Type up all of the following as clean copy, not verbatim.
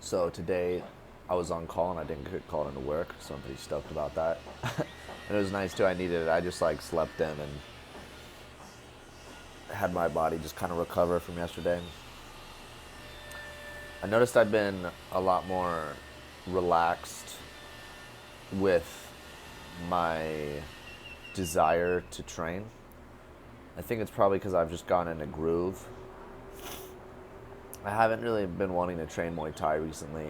So today I was on call and I didn't get called into work, so I'm pretty stoked about that. And it was nice too. I needed it. I just like slept in and had my body just kind of recover from yesterday. I noticed I've been a lot more relaxed with my desire to train. I think it's probably because I've just gone in a groove. I haven't really been wanting to train Muay Thai recently.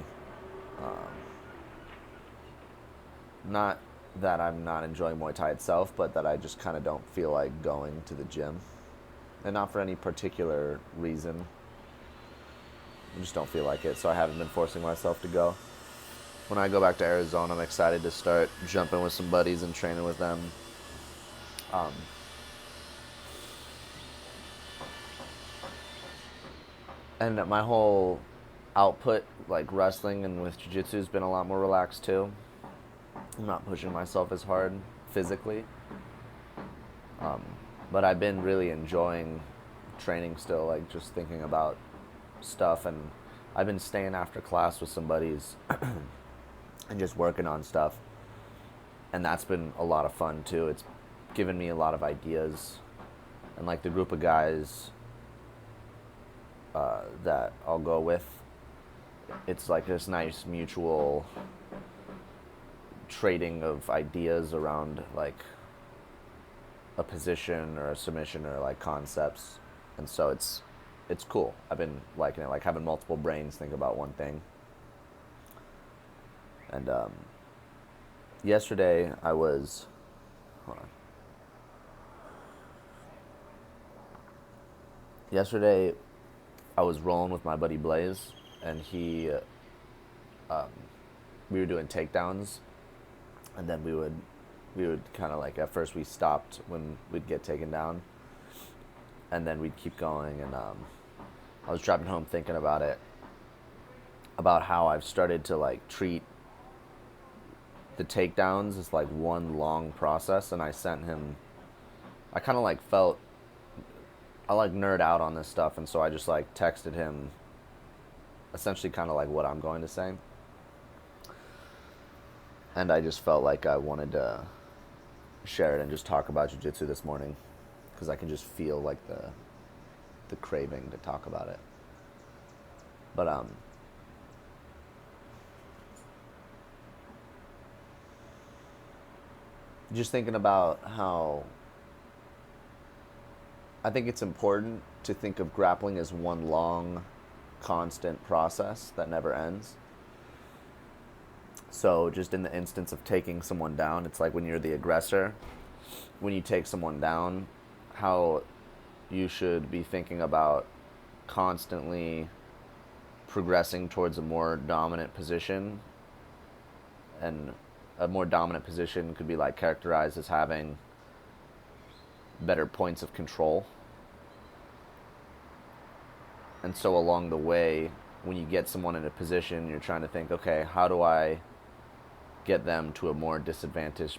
Not that I'm not enjoying Muay Thai itself, but that I just kind of don't feel like going to the gym. And not for any particular reason. I just don't feel like it, so I haven't been forcing myself to go. When I go back to Arizona, I'm excited to start jumping with some buddies and training with them. Um, and my whole output, like wrestling and with jiu-jitsu, has been a lot more relaxed too. I'm not pushing myself as hard physically. But I've been really enjoying training still, like just thinking about stuff. And I've been staying after class with some buddies and just working on stuff. And that's been a lot of fun too. It's given me a lot of ideas. And like the group of guys that I'll go with, it's like this nice mutual trading of ideas around like a position or a submission or like concepts. And so it's cool. I've been liking it, like having multiple brains think about one thing. And yesterday I was, hold on. Yesterday I was rolling with my buddy Blaze, and we were doing takedowns, and then we would kind of like, at first we stopped when we'd get taken down, and then we'd keep going. And I was driving home thinking about it, about how I've started to like treat the takedowns as like one long process. And I sent him, I kind of like felt, I like nerd out on this stuff, and so I just like texted him essentially kind of like what I'm going to say. And I just felt like I wanted to share it and just talk about jiu-jitsu this morning, because I can just feel like the craving to talk about it. But just thinking about how I think it's important to think of grappling as one long, constant process that never ends. So, just in the instance of taking someone down, it's like when you're the aggressor, when you take someone down, how you should be thinking about constantly progressing towards a more dominant position. And a more dominant position could be like characterized as having better points of control. And so along the way, when you get someone in a position, you're trying to think, okay, how do I get them to a more disadvantageous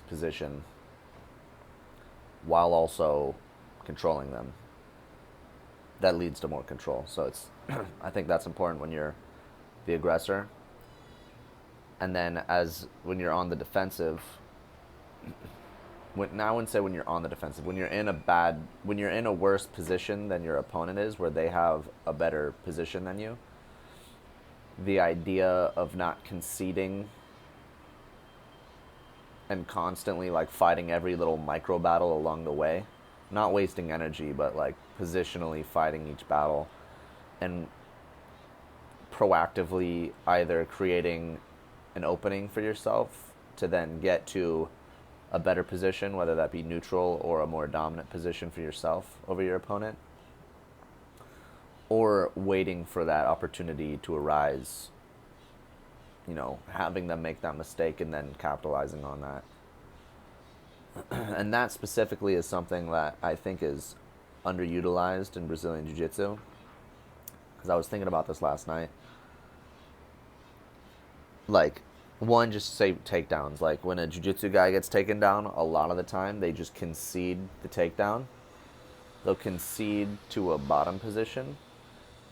position while also controlling them? That leads to more control. So it's I think that's important when you're the aggressor. And then as when you're on the defensive, now I wouldn't say when you're on the defensive, when you're in a worse position than your opponent is, where they have a better position than you, the idea of not conceding and constantly like fighting every little micro battle along the way, not wasting energy, but like positionally fighting each battle, and proactively either creating an opening for yourself to then get to a better position, whether that be neutral or a more dominant position for yourself over your opponent, or waiting for that opportunity to arise, having them make that mistake and then capitalizing on that. And that specifically is something that I think is underutilized in Brazilian Jiu-Jitsu, because I was thinking about this last night. Like, one, just say takedowns. Like, when a jiu-jitsu guy gets taken down, a lot of the time they just concede the takedown. They'll concede to a bottom position,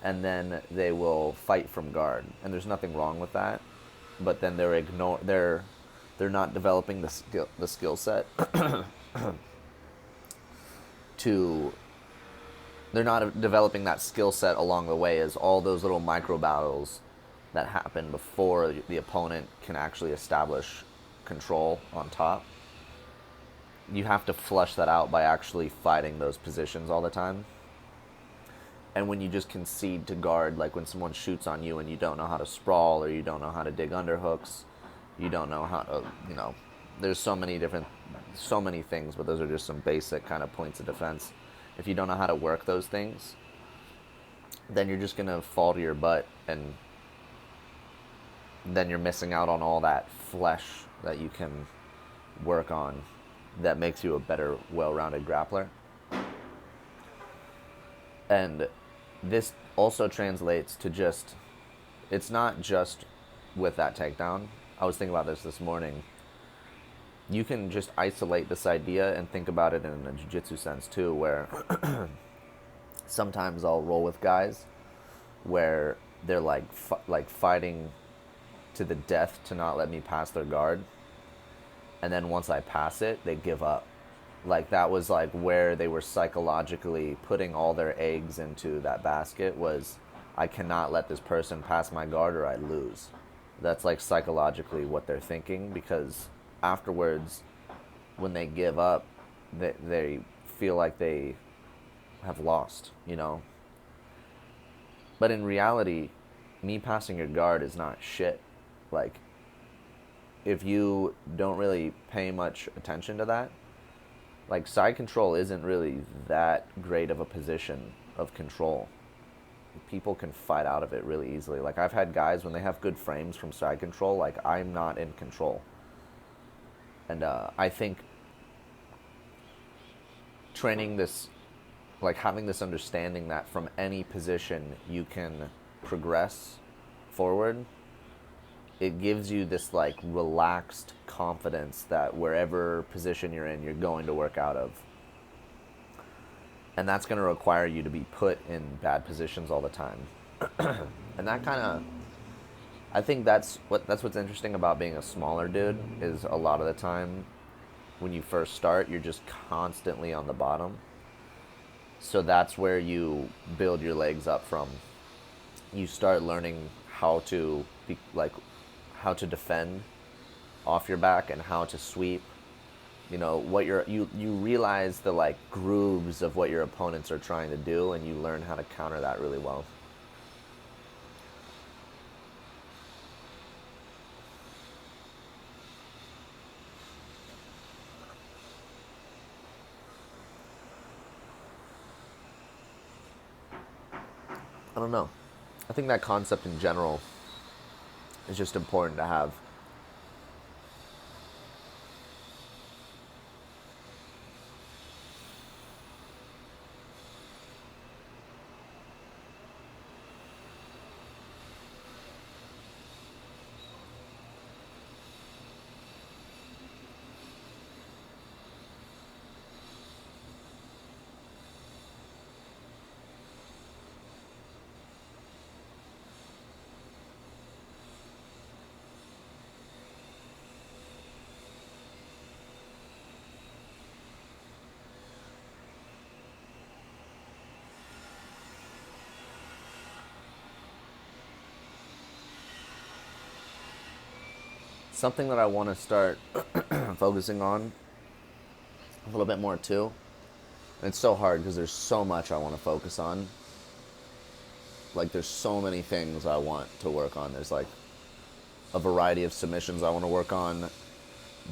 and then they will fight from guard, and there's nothing wrong with that. But then they're not developing the skill set to they're not developing that skill set along the way, as all those little micro battles that happen before the opponent can actually establish control on top. You have to flush that out by actually fighting those positions all the time. And when you just concede to guard, like when someone shoots on you and you don't know how to sprawl, or you don't know how to dig underhooks, you don't know how to, there's so many things, but those are just some basic kind of points of defense. If you don't know how to work those things, then you're just going to fall to your butt, and then you're missing out on all that flesh that you can work on that makes you a better, well-rounded grappler. And this also translates to just, it's not just with that takedown. I was thinking about this morning. You can just isolate this idea and think about it in a jiu-jitsu sense too, where sometimes I'll roll with guys where they're like fighting to the death to not let me pass their guard, and then once I pass it, they give up. Like that was like where they were psychologically putting all their eggs into that basket, was I cannot let this person pass my guard or I lose. That's like psychologically what they're thinking, because afterwards when they give up, they feel like they have lost, But in reality, me passing your guard is not shit. Like, if you don't really pay much attention to that, like side control isn't really that great of a position of control. People can fight out of it really easily. Like I've had guys, when they have good frames from side control, like I'm not in control. And I think training this, like having this understanding that from any position you can progress forward, it gives you this like relaxed confidence that wherever position you're in, you're going to work out of. And that's going to require you to be put in bad positions all the time. And that kind of, I think that's what's interesting about being a smaller dude, is a lot of the time when you first start, you're just constantly on the bottom. So that's where you build your legs up from. You start learning how to defend off your back and how to sweep. You realize the like grooves of what your opponents are trying to do, and you learn how to counter that really well. I don't know. I think that concept in general is just important to have. Something that I want to start focusing on a little bit more too. And it's so hard because there's so much I want to focus on. Like there's so many things I want to work on. There's like a variety of submissions I want to work on.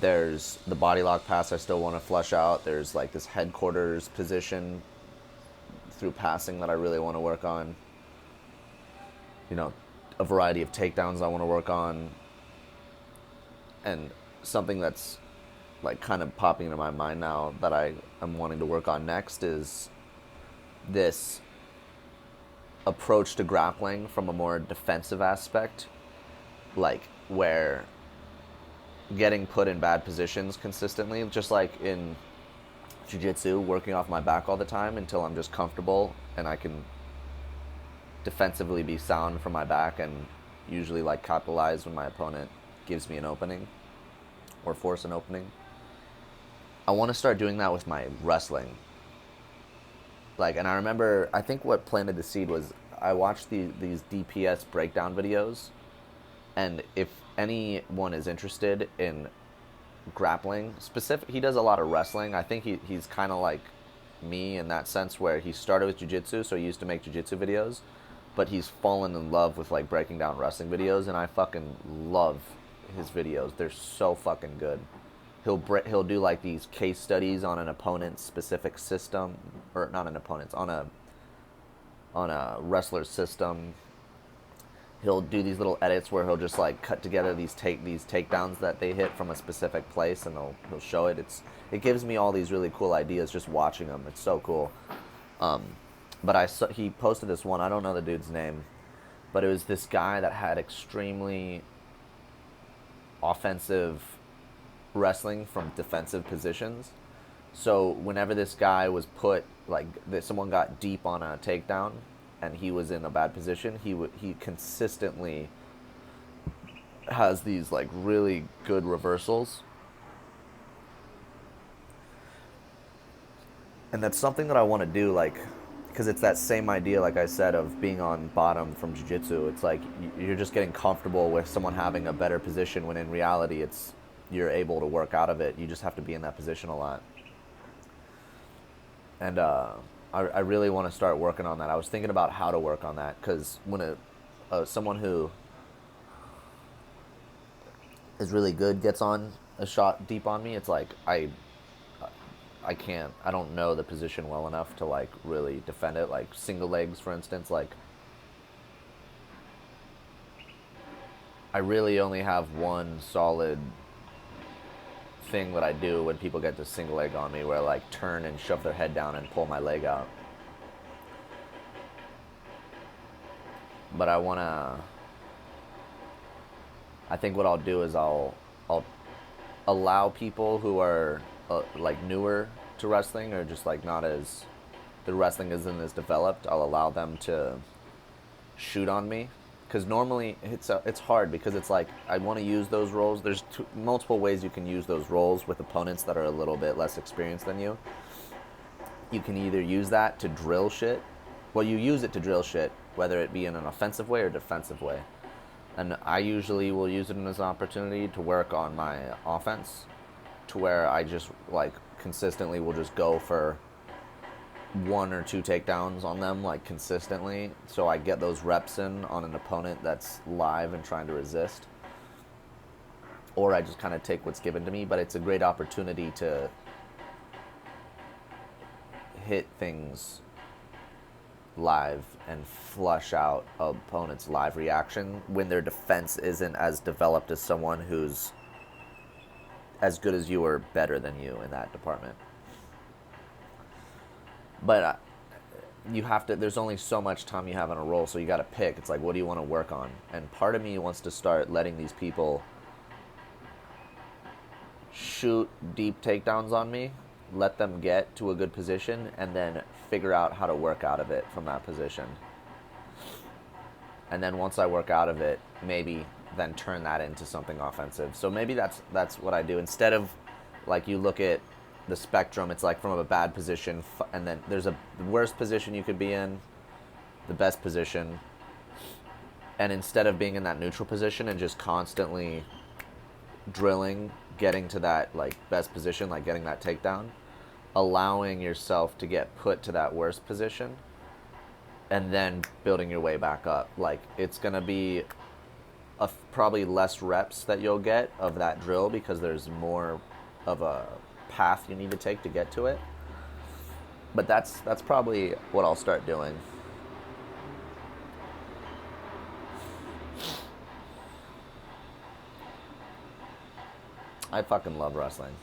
There's the body lock pass I still want to flesh out. There's like this headquarters position through passing that I really want to work on. A variety of takedowns I want to work on. And something that's like kind of popping into my mind now that I'm wanting to work on next is this approach to grappling from a more defensive aspect, like where getting put in bad positions consistently, just like in jiu-jitsu, working off my back all the time until I'm just comfortable and I can defensively be sound for my back and usually like capitalize when my opponent gives me an opening or force an opening. I want to start doing that with my wrestling. Like, and I remember, I think what planted the seed was I watched these DPS breakdown videos, and if anyone is interested in grappling, he does a lot of wrestling. I think he's kind of like me in that sense where he started with jiu-jitsu, so he used to make jiu-jitsu videos, but he's fallen in love with like breaking down wrestling videos, and I fucking love his videos. They're so fucking good. He'll do like these case studies on an opponent's specific system, or not an opponent's, on a wrestler's system. He'll do these little edits where he'll just like cut together these takedowns that they hit from a specific place, and he'll show it. It gives me all these really cool ideas just watching him. It's so cool. But he posted this one. I don't know the dude's name, but it was this guy that had extremely offensive wrestling from defensive positions. So whenever this guy was put, like, someone got deep on a takedown and he was in a bad position, he consistently has these like really good reversals. And that's something that I want to do, like, because it's that same idea, like I said, of being on bottom from jiu-jitsu. It's like you're just getting comfortable with someone having a better position, when in reality you're able to work out of it. You just have to be in that position a lot. And I really want to start working on that. I was thinking about how to work on that, because when someone who is really good gets on a shot deep on me, it's like I don't know the position well enough to like really defend it. Like single legs, for instance, like I really only have one solid thing that I do when people get to single leg on me, where I like turn and shove their head down and pull my leg out. But I think what I'll do is I'll allow people who are like newer to wrestling, or just like not as, the wrestling isn't as developed, I'll allow them to shoot on me. Because normally it's hard, because it's like I want to use those roles. There's multiple ways you can use those roles with opponents that are a little bit less experienced than you. You can either use that to drill shit. Well, you use it to drill shit, whether it be in an offensive way or defensive way. And I usually will use it as an opportunity to work on my offense, to where I just like consistently will just go for 1 or 2 takedowns on them, like consistently, so I get those reps in on an opponent that's live and trying to resist. Or I just kind of take what's given to me. But it's a great opportunity to hit things live and flush out opponent's live reaction when their defense isn't as developed as someone who's as good as you or better than you in that department. But you have to, there's only so much time you have on a roll, so you got to pick. It's like, what do you want to work on? And part of me wants to start letting these people shoot deep takedowns on me, let them get to a good position, and then figure out how to work out of it from that position. And then once I work out of it, maybe then turn that into something offensive. So maybe that's what I do. Instead of, like, you look at the spectrum, it's like from a bad position, and then there's the worst position you could be in, the best position. And instead of being in that neutral position and just constantly drilling, getting to that like best position, like getting that takedown, allowing yourself to get put to that worst position, and then building your way back up. Like, it's gonna be probably less reps that you'll get of that drill, because there's more of a path you need to take to get to it. But that's probably what I'll start doing. I fucking love wrestling.